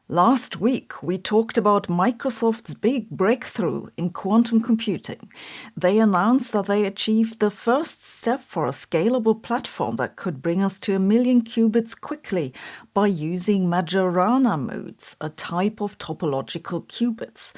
Last week, we talked about Microsoft's big breakthrough in quantum computing. They announced that they achieved the first step for a scalable platform that could bring us to 1,000,000 qubits quickly by using Majorana modes, a type of topological qubits.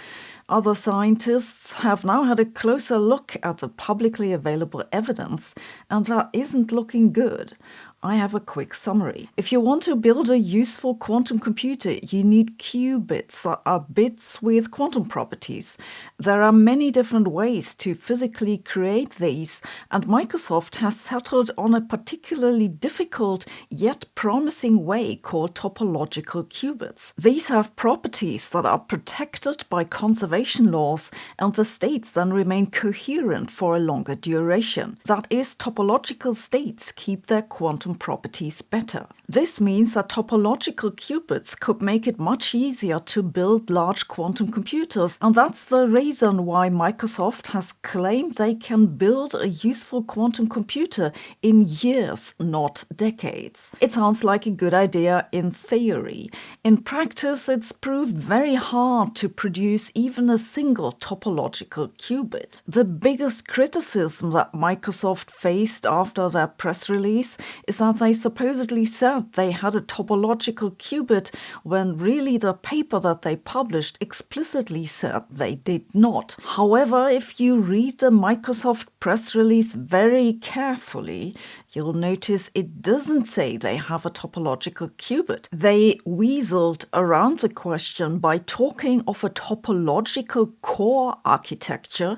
Other scientists have now had a closer look at the publicly available evidence, and that isn't looking good. I have a quick summary. If you want to build a useful quantum computer, you need qubits, that are bits with quantum properties. There are many different ways to physically create these, and Microsoft has settled on a particularly difficult yet promising way called topological qubits. These have properties that are protected by conservation laws, and the states then remain coherent for a longer duration. That is, topological states keep their quantum properties better. This means that topological qubits could make it much easier to build large quantum computers, and that's the reason why Microsoft has claimed they can build a useful quantum computer in years, not decades. It sounds like a good idea in theory. In practice, it's proved very hard to produce even a single topological qubit. The biggest criticism that Microsoft faced after their press release is that they supposedly said they had a topological qubit when really the paper that they published explicitly said they did not. However, if you read the Microsoft press release very carefully, you'll notice it doesn't say they have a topological qubit. They weaseled around the question by talking of a topological core architecture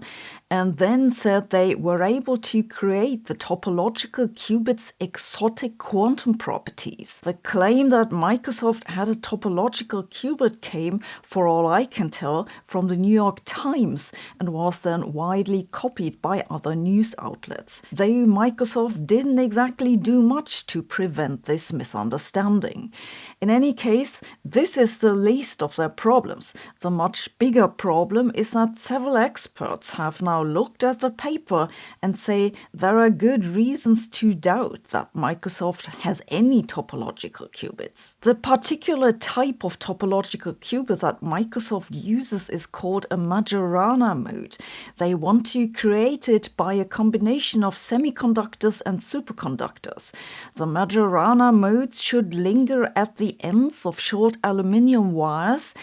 and then said they were able to create the topological qubit's exotic quantum properties. The claim that Microsoft had a topological qubit came, for all I can tell, from the New York Times and was then widely copied by other news outlets. Though Microsoft didn't exactly do much to prevent this misunderstanding. In any case, this is the least of their problems. The much bigger problem is that several experts have now looked at the paper and say there are good reasons to doubt that Microsoft has any topological qubits. The particular type of topological qubit that Microsoft uses is called a Majorana mode. They want to create it by a combination of semiconductors and superconductors. The Majorana modes should linger at the ends of short aluminium wires,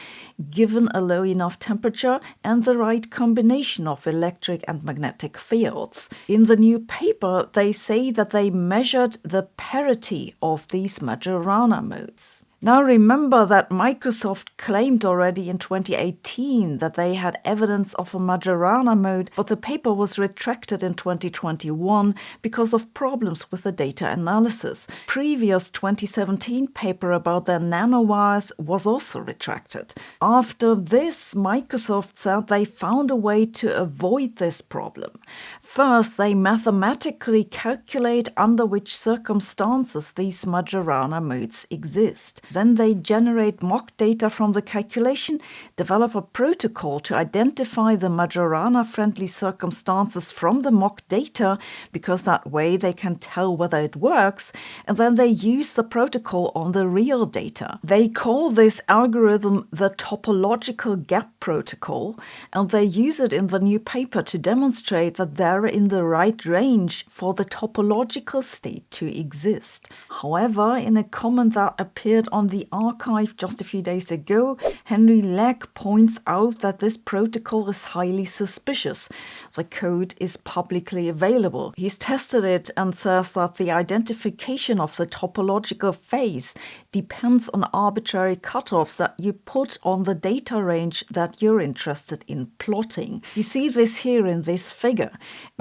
given a low enough temperature and the right combination of electric and magnetic fields. In the new paper, they say that they measured the parity of these Majorana modes. Now remember that Microsoft claimed already in 2018 that they had evidence of a Majorana mode, but the paper was retracted in 2021 because of problems with the data analysis. Previous 2017 paper about their nanowires was also retracted. After this, Microsoft said they found a way to avoid this problem. First, they mathematically calculate under which circumstances these Majorana modes exist. Then they generate mock data from the calculation, develop a protocol to identify the Majorana-friendly circumstances from the mock data, because that way they can tell whether it works, and then they use the protocol on the real data. They call this algorithm the topological gap protocol, and they use it in the new paper to demonstrate that they're in the right range for the topological state to exist. However, in a comment that appeared on the archive just a few days ago, Henry Legg points out that this protocol is highly suspicious. The code is publicly available. He's tested it and says that the identification of the topological phase depends on arbitrary cutoffs that you put on the data range that you're interested in plotting. You see this here in this figure.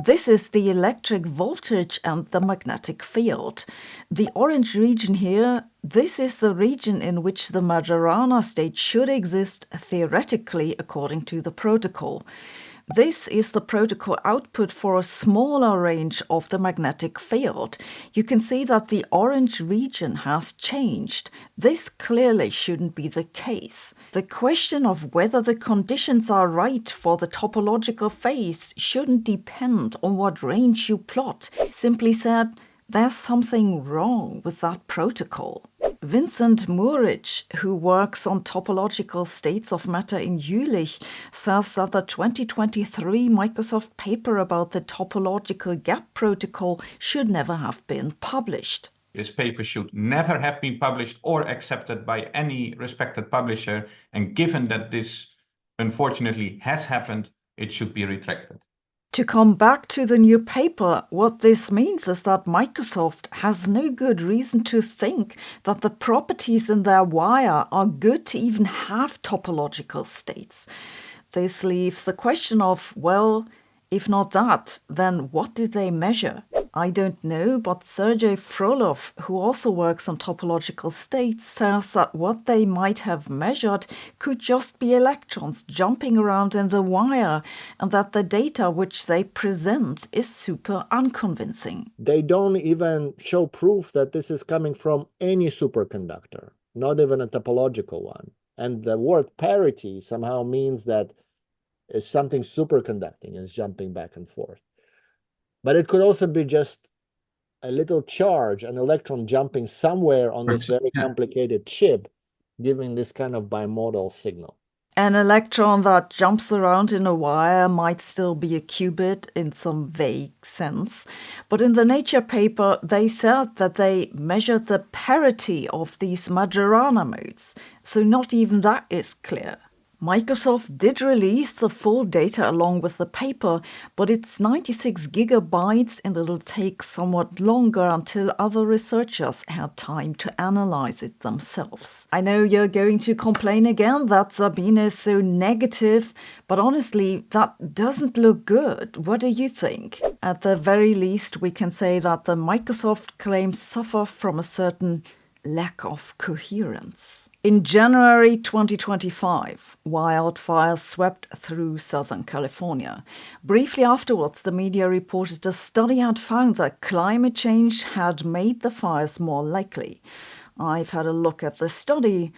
This is the electric voltage and the magnetic field. The orange region here, this is the region in which the Majorana state should exist theoretically according to the protocol. This is the protocol output for a smaller range of the magnetic field. You can see that the orange region has changed. This clearly shouldn't be the case. The question of whether the conditions are right for the topological phase shouldn't depend on what range you plot. Simply said, there's something wrong with that protocol. Vincent Murich, who works on topological states of matter in Jülich, says that the 2023 Microsoft paper about the topological gap protocol should never have been published. This paper should never have been published or accepted by any respected publisher, and given that this unfortunately has happened, it should be retracted. To come back to the new paper, what this means is that Microsoft has no good reason to think that the properties in their wire are good to even have topological states. This leaves the question of, well, if not that, then what do they measure? I don't know, but Sergei Frolov, who also works on topological states, says that what they might have measured could just be electrons jumping around in the wire, and that the data which they present is super unconvincing. They don't even show proof that this is coming from any superconductor, not even a topological one. And the word parity somehow means that something superconducting is jumping back and forth. But it could also be just a little charge, an electron jumping somewhere on this very complicated chip, giving this kind of bimodal signal. An electron that jumps around in a wire might still be a qubit in some vague sense. But in the Nature paper, they said that they measured the parity of these Majorana modes. So not even that is clear. Microsoft did release the full data along with the paper, but it's 96 gigabytes and it'll take somewhat longer until other researchers had time to analyze it themselves. I know you're going to complain again that Sabine is so negative, but honestly, that doesn't look good. What do you think? At the very least, we can say that the Microsoft claims suffer from a certain lack of coherence. In January 2025, wildfires swept through Southern California. Briefly afterwards, the media reported a study had found that climate change had made the fires more likely. I've had a look at the study,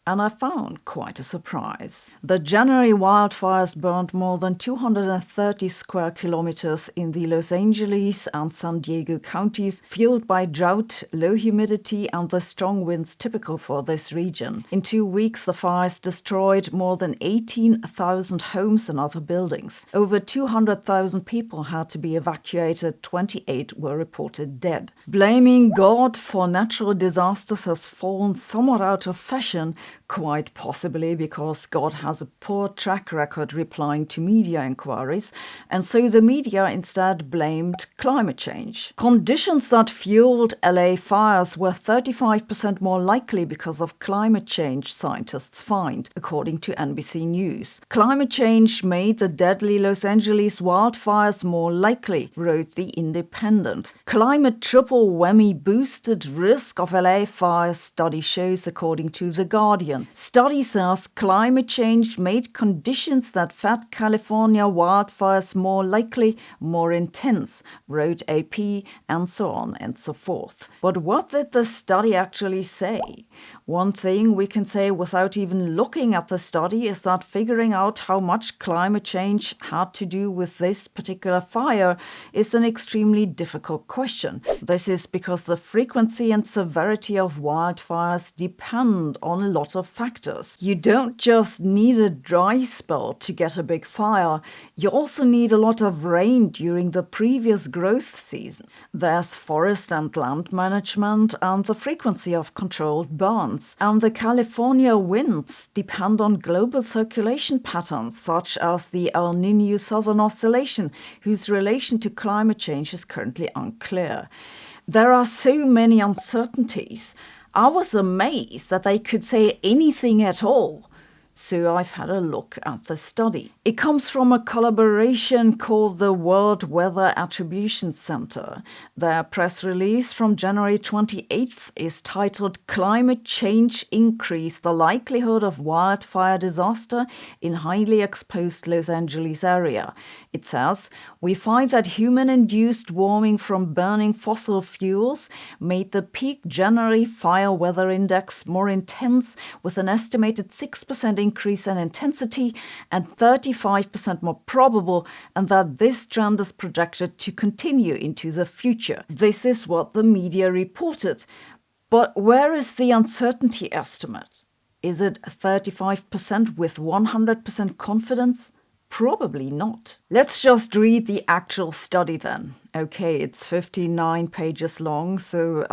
and I found quite a surprise. The January wildfires burned more than 230 square kilometers in the Los Angeles and San Diego counties, fueled by drought, low humidity, and the strong winds typical for this region. In 2 weeks, the fires destroyed more than 18,000 homes and other buildings. Over 200,000 people had to be evacuated, 28 were reported dead. Blaming God for natural disasters has fallen somewhat out of fashion, quite possibly because God has a poor track record replying to media inquiries, and so the media instead blamed climate change. Conditions that fueled LA fires were 35% more likely because of climate change, scientists find, according to NBC News. Climate change made the deadly Los Angeles wildfires more likely, wrote The Independent. Climate triple whammy boosted risk of LA fires, study shows, according to The Guardian. Study says climate change made conditions that fed California wildfires more likely, more intense, wrote AP, and so on and so forth. But what did the study actually say? One thing we can say without even looking at the study is that figuring out how much climate change had to do with this particular fire is an extremely difficult question. This is because the frequency and severity of wildfires depend on a lot of factors. You don't just need a dry spell to get a big fire, you also need a lot of rain during the previous growth season. There's forest and land management and the frequency of controlled burns. And the California winds depend on global circulation patterns such as the El Niño Southern Oscillation, whose relation to climate change is currently unclear. There are so many uncertainties. I was amazed that they could say anything at all. So I've had a look at the study. It comes from a collaboration called the World Weather Attribution Center. Their press release from January 28th is titled "Climate Change Increase the Likelihood of Wildfire Disaster in Highly Exposed Los Angeles Area." It says, "We find that human-induced warming from burning fossil fuels made the peak January fire weather index more intense, with an estimated 6% increase in intensity and 35% more probable, and that this trend is projected to continue into the future." This is what the media reported. But where is the uncertainty estimate? Is it 35% with 100% confidence? Probably not. Let's just read the actual study then. Okay, it's 59 pages long, so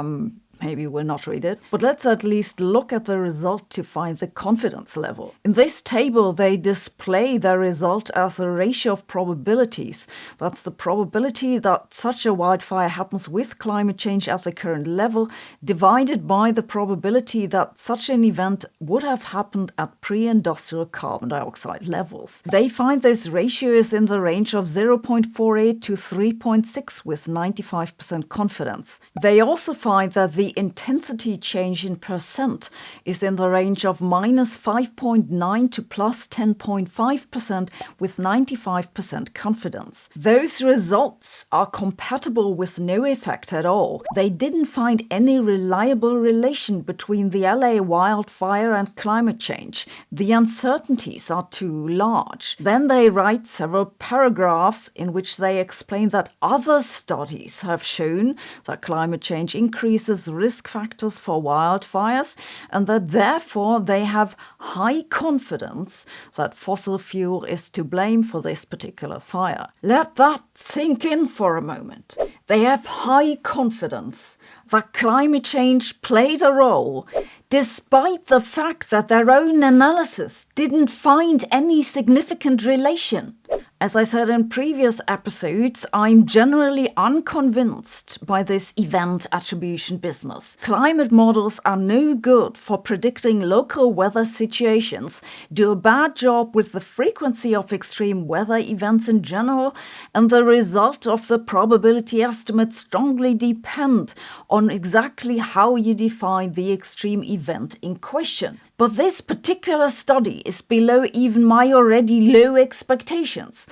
maybe we'll not read it. But let's at least look at the result to find the confidence level. In this table, they display the result as a ratio of probabilities. That's the probability that such a wildfire happens with climate change at the current level, divided by the probability that such an event would have happened at pre-industrial carbon dioxide levels. They find this ratio is in the range of 0.48 to 3.6 with 95% confidence. They also find that the intensity change in percent is in the range of minus 5.9 to plus 10.5% with 95% confidence. Those results are compatible with no effect at all. They didn't find any reliable relation between the LA wildfire and climate change. The uncertainties are too large. Then they write several paragraphs in which they explain that other studies have shown that climate change increases risk factors for wildfires and that therefore they have high confidence that fossil fuel is to blame for this particular fire. Let that sink in for a moment. They have high confidence that climate change played a role despite the fact that their own analysis didn't find any significant relation. As I said in previous episodes, I'm generally unconvinced by this event attribution business. Climate models are no good for predicting local weather situations, do a bad job with the frequency of extreme weather events in general, and the result of the probability estimates strongly depend on exactly how you define the extreme event in question. But this particular study is below even my already low expectations.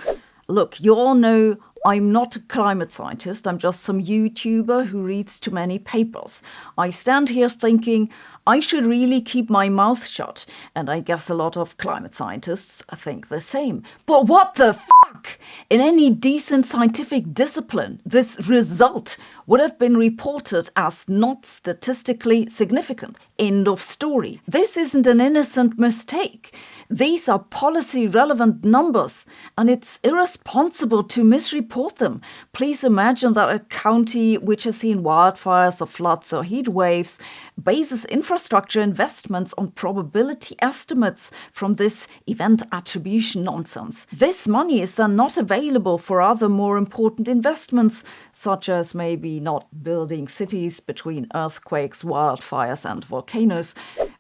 Look, you all know I'm not a climate scientist, I'm just some YouTuber who reads too many papers. I stand here thinking I should really keep my mouth shut, and I guess a lot of climate scientists think the same. But what the fuck? In any decent scientific discipline, this result would have been reported as not statistically significant. End of story. This isn't an innocent mistake. These are policy-relevant numbers, and it's irresponsible to misreport them. Please imagine that a county which has seen wildfires or floods or heat waves bases infrastructure investments on probability estimates from this event attribution nonsense. This money is then not available for other more important investments, such as maybe not building cities between earthquakes, wildfires, and volcanoes.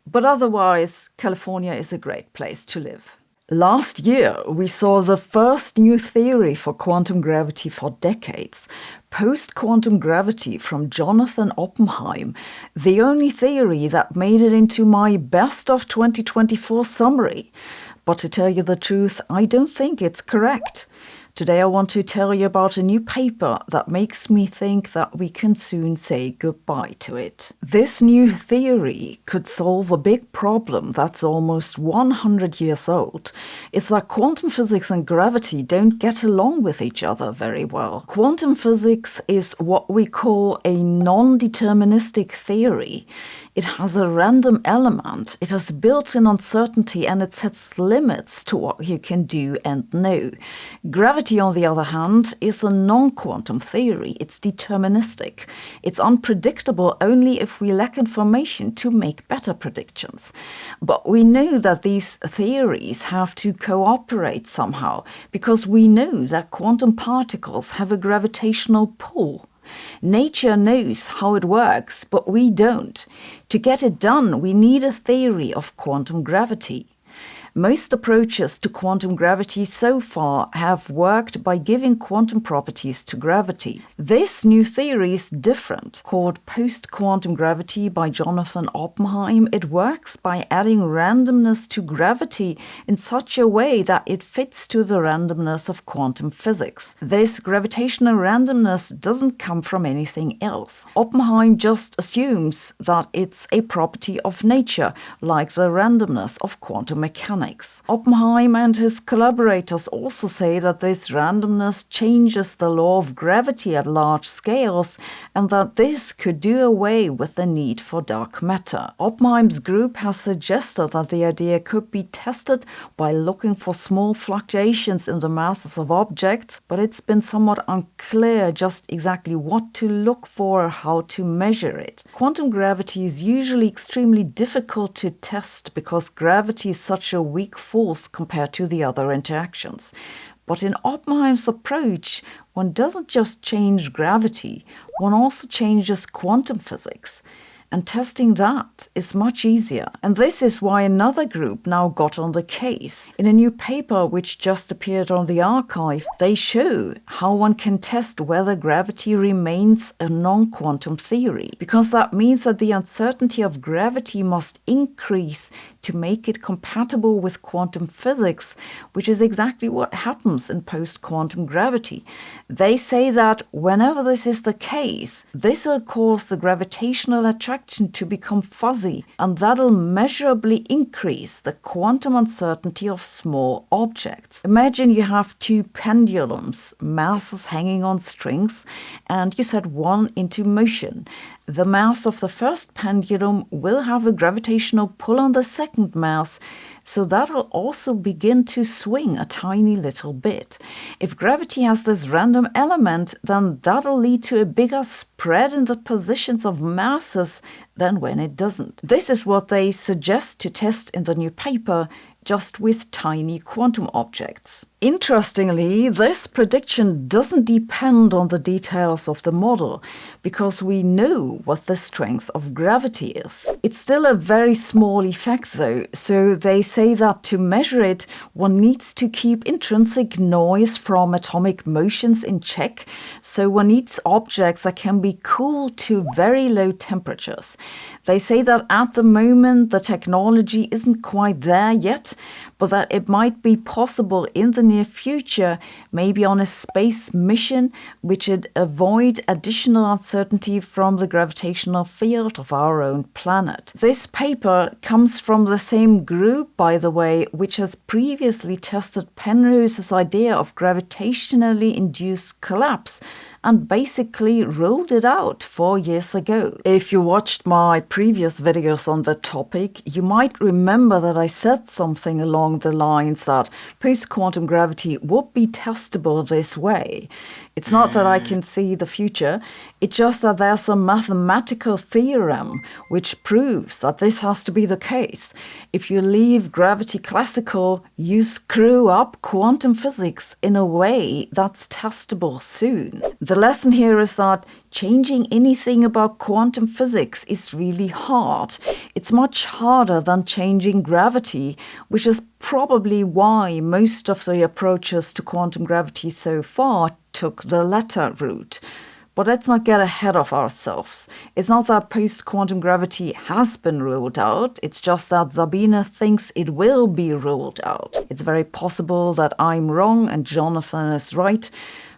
But otherwise, California is a great place to live. Last year, we saw the first new theory for quantum gravity for decades, post-quantum gravity from Jonathan Oppenheim, the only theory that made it into my best of 2024 summary. But to tell you the truth, I don't think it's correct. Today I want to tell you about a new paper that makes me think that we can soon say goodbye to it. This new theory could solve a big problem that's almost 100 years old. It's that quantum physics and gravity don't get along with each other very well. Quantum physics is what we call a non-deterministic theory. It has a random element, it has built-in uncertainty, and it sets limits to what you can do and know. Gravity, on the other hand, is a non-quantum theory. It's deterministic. It's unpredictable only if we lack information to make better predictions. But we know that these theories have to cooperate somehow, because we know that quantum particles have a gravitational pull. Nature knows how it works, but we don't. To get it done, we need a theory of quantum gravity. Most approaches to quantum gravity so far have worked by giving quantum properties to gravity. This new theory is different, called post-quantum gravity by Jonathan Oppenheim. It works by adding randomness to gravity in such a way that it fits to the randomness of quantum physics. This gravitational randomness doesn't come from anything else. Oppenheim just assumes that it's a property of nature, like the randomness of quantum mechanics. mechanics. Oppenheim and his collaborators also say that this randomness changes the law of gravity at large scales, and that this could do away with the need for dark matter. Oppenheim's group has suggested that the idea could be tested by looking for small fluctuations in the masses of objects, but it's been somewhat unclear just exactly what to look for or how to measure it. Quantum gravity is usually extremely difficult to test because gravity is such a weak force compared to the other interactions. But in Oppenheim's approach, one doesn't just change gravity, one also changes quantum physics. And testing that is much easier. And this is why another group now got on the case. In a new paper which just appeared on the archive, they show how one can test whether gravity remains a non-quantum theory, because that means that the uncertainty of gravity must increase to make it compatible with quantum physics, which is exactly what happens in post-quantum gravity. They say that whenever this is the case, this will cause the gravitational attraction to become fuzzy, and that'll measurably increase the quantum uncertainty of small objects. Imagine you have two pendulums, masses hanging on strings, and you set one into motion. The mass of the first pendulum will have a gravitational pull on the second mass, so that'll also begin to swing a tiny little bit. If gravity has this random element, then that'll lead to a bigger spread in the positions of masses than when it doesn't. This is what they suggest to test in the new paper, just with tiny quantum objects. Interestingly, this prediction doesn't depend on the details of the model, because we know what the strength of gravity is. It's still a very small effect though, so they say that to measure it, one needs to keep intrinsic noise from atomic motions in check, so one needs objects that can be cooled to very low temperatures. They say that at the moment the technology isn't quite there yet, but that it might be possible in the near future, maybe on a space mission, which would avoid additional uncertainty from the gravitational field of our own planet. This paper comes from the same group, by the way, which has previously tested Penrose's idea of gravitationally induced collapse, and basically ruled it out 4 years ago. If you watched my previous videos on the topic, you might remember that I said something along the lines that post-quantum gravity would be testable this way. It's not that I can see the future, it's just that there's a mathematical theorem which proves that this has to be the case. If you leave gravity classical, you screw up quantum physics in a way that's testable soon. The lesson here is that changing anything about quantum physics is really hard. It's much harder than changing gravity, which is probably why most of the approaches to quantum gravity so far took the latter route. But let's not get ahead of ourselves. It's not that post-quantum gravity has been ruled out, it's just that Sabine thinks it will be ruled out. It's very possible that I'm wrong and Jonathan is right,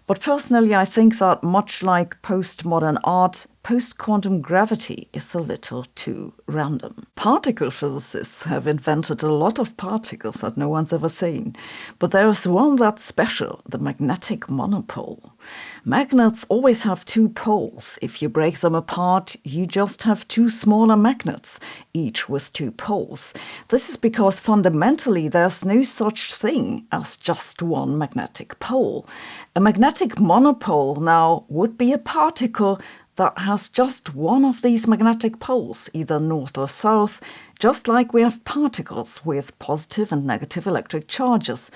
but personally I think that much like postmodern art, post-quantum gravity is a little too random. Particle physicists have invented a lot of particles that no one's ever seen, but there's one that's special, the magnetic monopole. Magnets always have two poles. If you break them apart, you just have two smaller magnets, each with two poles. This is because fundamentally there's no such thing as just one magnetic pole. A magnetic monopole now would be a particle that has just one of these magnetic poles, either north or south, just like we have particles with positive and negative electric charges.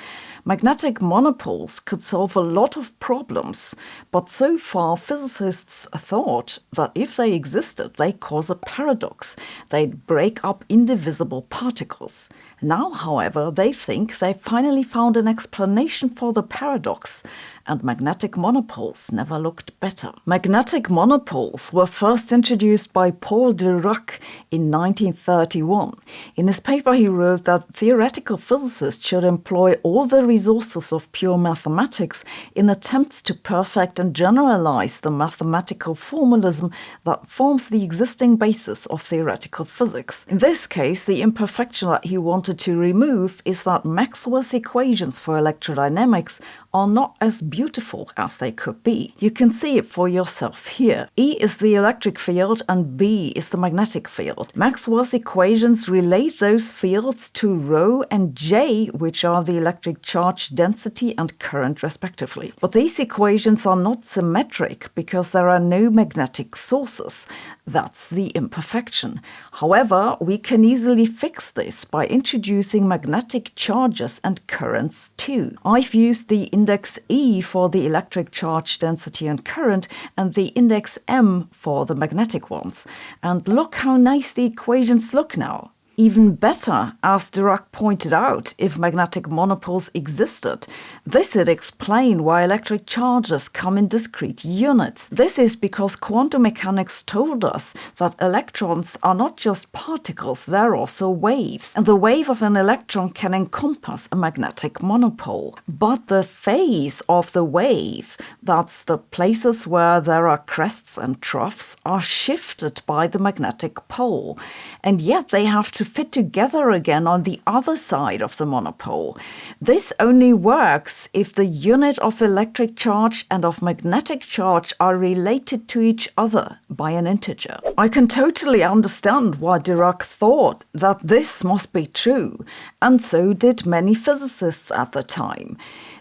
Magnetic monopoles could solve a lot of problems, but so far physicists thought that if they existed, they cause a paradox. They'd break up indivisible particles. Now, however, they think they finally found an explanation for the paradox, and magnetic monopoles never looked better. Magnetic monopoles were first introduced by Paul Dirac in 1931. In his paper he wrote that theoretical physicists should employ all the resources of pure mathematics in attempts to perfect and generalize the mathematical formalism that forms the existing basis of theoretical physics. In this case, the imperfection that he wanted to remove is that Maxwell's equations for electrodynamics are not as beautiful as they could be. You can see it for yourself here. E is the electric field and B is the magnetic field. Maxwell's equations relate those fields to ρ and J, which are the electric charge density and current respectively. But these equations are not symmetric because there are no magnetic sources. That's the imperfection. However, we can easily fix this by introducing magnetic charges and currents too. I've used the index E for the electric charge density and current and the index M for the magnetic ones. And look how nice the equations look now. Even better, as Dirac pointed out, if magnetic monopoles existed. This would explain why electric charges come in discrete units. This is because quantum mechanics told us that electrons are not just particles, they're also waves. And the wave of an electron can encompass a magnetic monopole. But the phase of the wave, that's the places where there are crests and troughs, are shifted by the magnetic pole. And yet they have to fit together again on the other side of the monopole. This only works if the unit of electric charge and of magnetic charge are related to each other by an integer. I can totally understand why Dirac thought that this must be true, and so did many physicists at the time.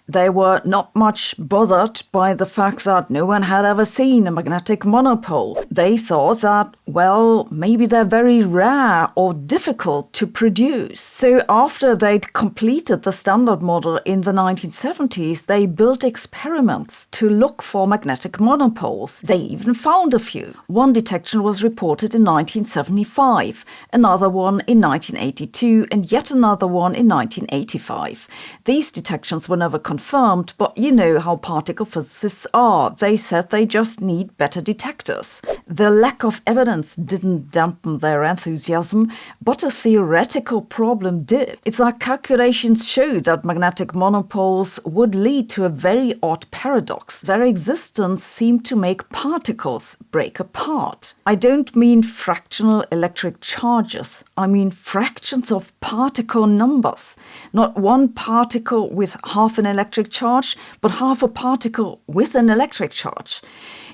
They were not much bothered by the fact that no one had ever seen a magnetic monopole. They thought that, well, maybe they're very rare or difficult to produce. So after they'd completed the standard model in the 1970s, they built experiments to look for magnetic monopoles. They even found a few. One detection was reported in 1975, another one in 1982, and yet another one in 1985. These detections were never confirmed, but you know how particle physicists are. They said they just need better detectors. The lack of evidence didn't dampen their enthusiasm, but a theoretical problem did. It's like calculations showed that magnetic monopoles would lead to a very odd paradox. Their existence seemed to make particles break apart. I don't mean fractional electric charges. I mean fractions of particle numbers. Not one particle with half an electric charge, but half a particle with an electric charge.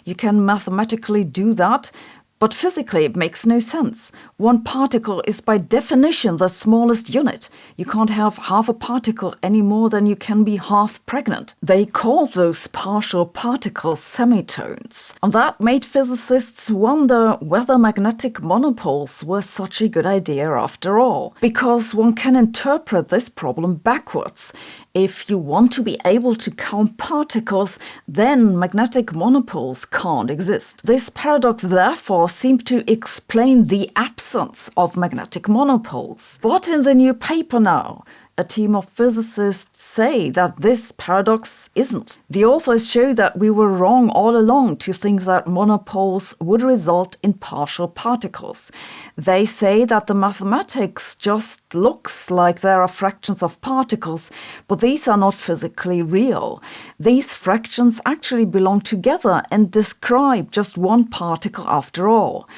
You can mathematically do that, but physically it makes no sense. One particle is by definition the smallest unit. You can't have half a particle any more than you can be half pregnant. They called those partial particles semitones. And that made physicists wonder whether magnetic monopoles were such a good idea after all. Because one can interpret this problem backwards. If you want to be able to count particles, then magnetic monopoles can't exist. This paradox therefore seems to explain the absence of magnetic monopoles. But in the new paper now, a team of physicists say that this paradox isn't. The authors show that we were wrong all along to think that monopoles would result in partial particles. They say that the mathematics just looks like there are fractions of particles, but these are not physically real. These fractions actually belong together and describe just one particle after all.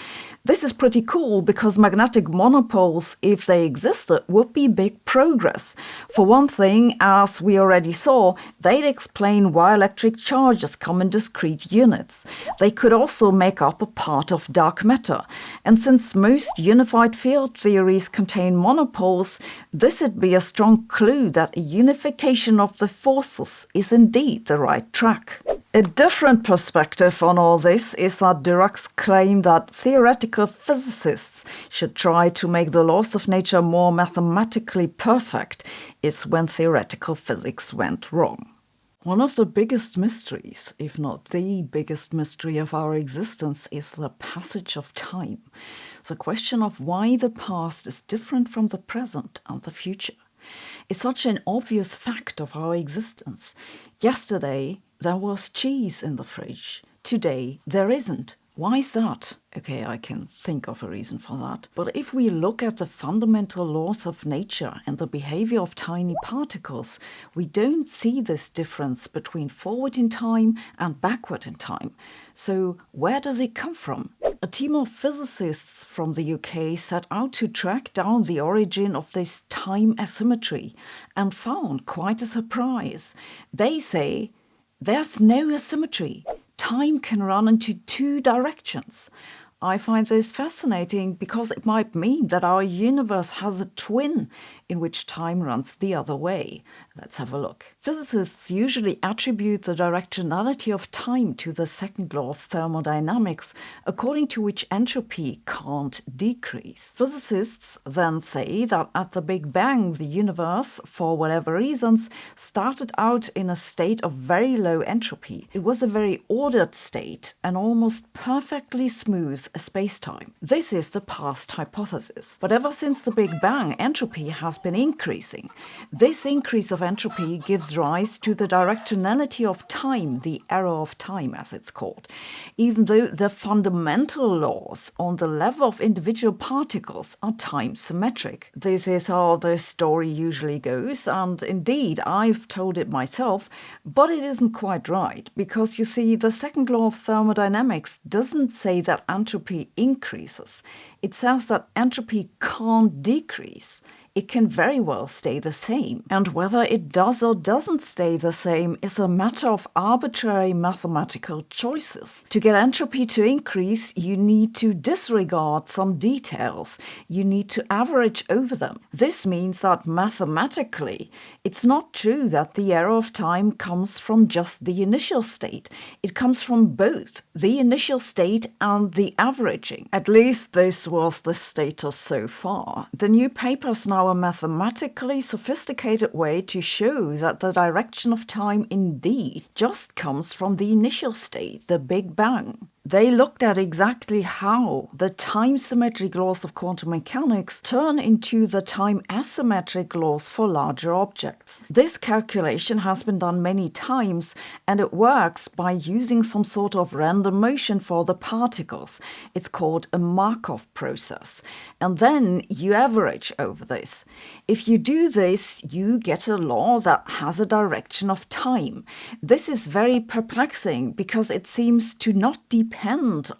This is pretty cool because magnetic monopoles, if they existed, would be big progress. For one thing, as we already saw, they'd explain why electric charges come in discrete units. They could also make up a part of dark matter. And since most unified field theories contain monopoles, this would be a strong clue that a unification of the forces is indeed the right track. A different perspective on all this is that Dirac's claim that theoretical physicists should try to make the laws of nature more mathematically perfect is when theoretical physics went wrong. One of the biggest mysteries, if not the biggest mystery of our existence, is the passage of time. The question of why the past is different from the present and the future is such an obvious fact of our existence. Yesterday there was cheese in the fridge. Today, there isn't. Why is that? Okay, I can think of a reason for that. But if we look at the fundamental laws of nature and the behavior of tiny particles, we don't see this difference between forward in time and backward in time. So where does it come from? A team of physicists from the UK set out to track down the origin of this time asymmetry and found quite a surprise. They say there's no asymmetry. Time can run into two directions. I find this fascinating because it might mean that our universe has a twin in which time runs the other way. Let's have a look. Physicists usually attribute the directionality of time to the second law of thermodynamics, according to which entropy can't decrease. Physicists then say that at the Big Bang, the universe, for whatever reasons, started out in a state of very low entropy. It was a very ordered state, an almost perfectly smooth space-time. This is the past hypothesis. But ever since the Big Bang, entropy has been increasing. This increase of entropy gives rise to the directionality of time, the arrow of time as it's called, even though the fundamental laws on the level of individual particles are time symmetric. This is how the story usually goes, and indeed I've told it myself, but it isn't quite right, because you see, the second law of thermodynamics doesn't say that entropy increases. It says that entropy can't decrease. It can very well stay the same. And whether it does or doesn't stay the same is a matter of arbitrary mathematical choices. To get entropy to increase, you need to disregard some details. You need to average over them. This means that mathematically, it's not true that the arrow of time comes from just the initial state. It comes from both the initial state and the averaging. At least this was the status so far. The new papers now a mathematically sophisticated way to show that the direction of time indeed just comes from the initial state, the Big Bang. They looked at exactly how the time-symmetric laws of quantum mechanics turn into the time-asymmetric laws for larger objects. This calculation has been done many times, and it works by using some sort of random motion for the particles. It's called a Markov process. And then you average over this. If you do this, you get a law that has a direction of time. This is very perplexing because it seems to not depend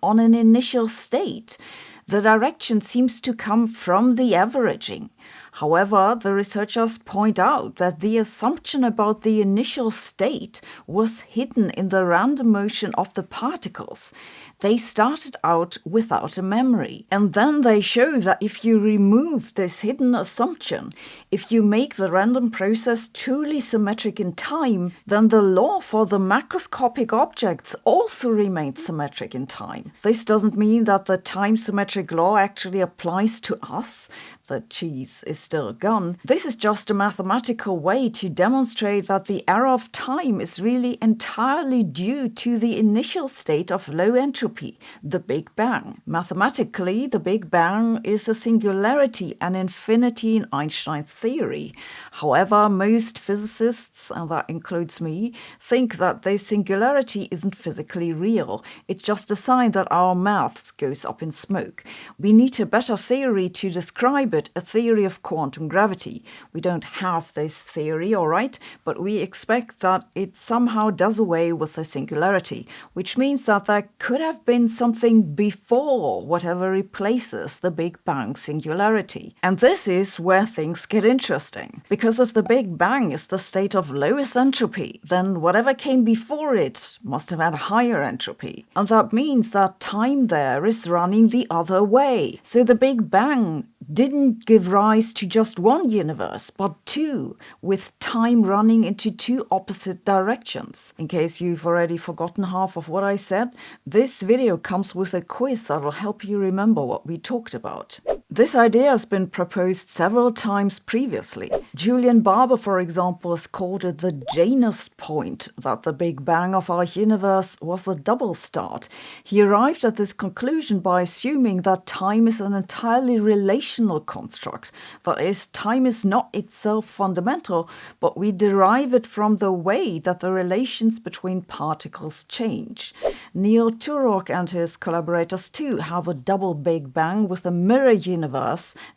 on an initial state. The direction seems to come from the averaging. However, the researchers point out that the assumption about the initial state was hidden in the random motion of the particles. They started out without a memory. And then they show that if you remove this hidden assumption, if you make the random process truly symmetric in time, then the law for the macroscopic objects also remains symmetric in time. This doesn't mean that the time-symmetric law actually applies to us. The cheese is still gone. This is just a mathematical way to demonstrate that the arrow of time is really entirely due to the initial state of low entropy, the Big Bang. Mathematically, the Big Bang is a singularity, an infinity in Einstein's theory. However, most physicists, and that includes me, think that this singularity isn't physically real. It's just a sign that our maths goes up in smoke. We need a better theory to describe it, a theory of quantum gravity. We don't have this theory, all right, but we expect that it somehow does away with the singularity, which means that there could have been something before whatever replaces the Big Bang singularity. And this is where things get interesting. Because if the Big Bang is the state of lowest entropy, then whatever came before it must have had higher entropy. And that means that time there is running the other way. So the Big Bang didn't give rise to just one universe, but two, with time running into two opposite directions. In case you've already forgotten half of what I said, this video comes with a quiz that will help you remember what we talked about. This idea has been proposed several times previously. Julian Barber, for example, has called it the Janus point, that the Big Bang of our universe was a double start. He arrived at this conclusion by assuming that time is an entirely relational construct. That is, time is not itself fundamental, but we derive it from the way that the relations between particles change. Neil Turok and his collaborators too have a double Big Bang with a mirror universe,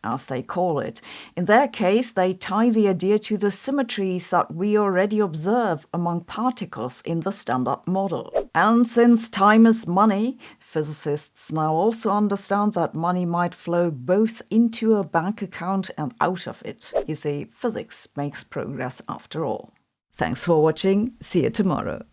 as they call it. In their case, they tie the idea to the symmetries that we already observe among particles in the Standard Model. And since time is money, physicists now also understand that money might flow both into a bank account and out of it. You see, physics makes progress after all. Thanks for watching. See you tomorrow.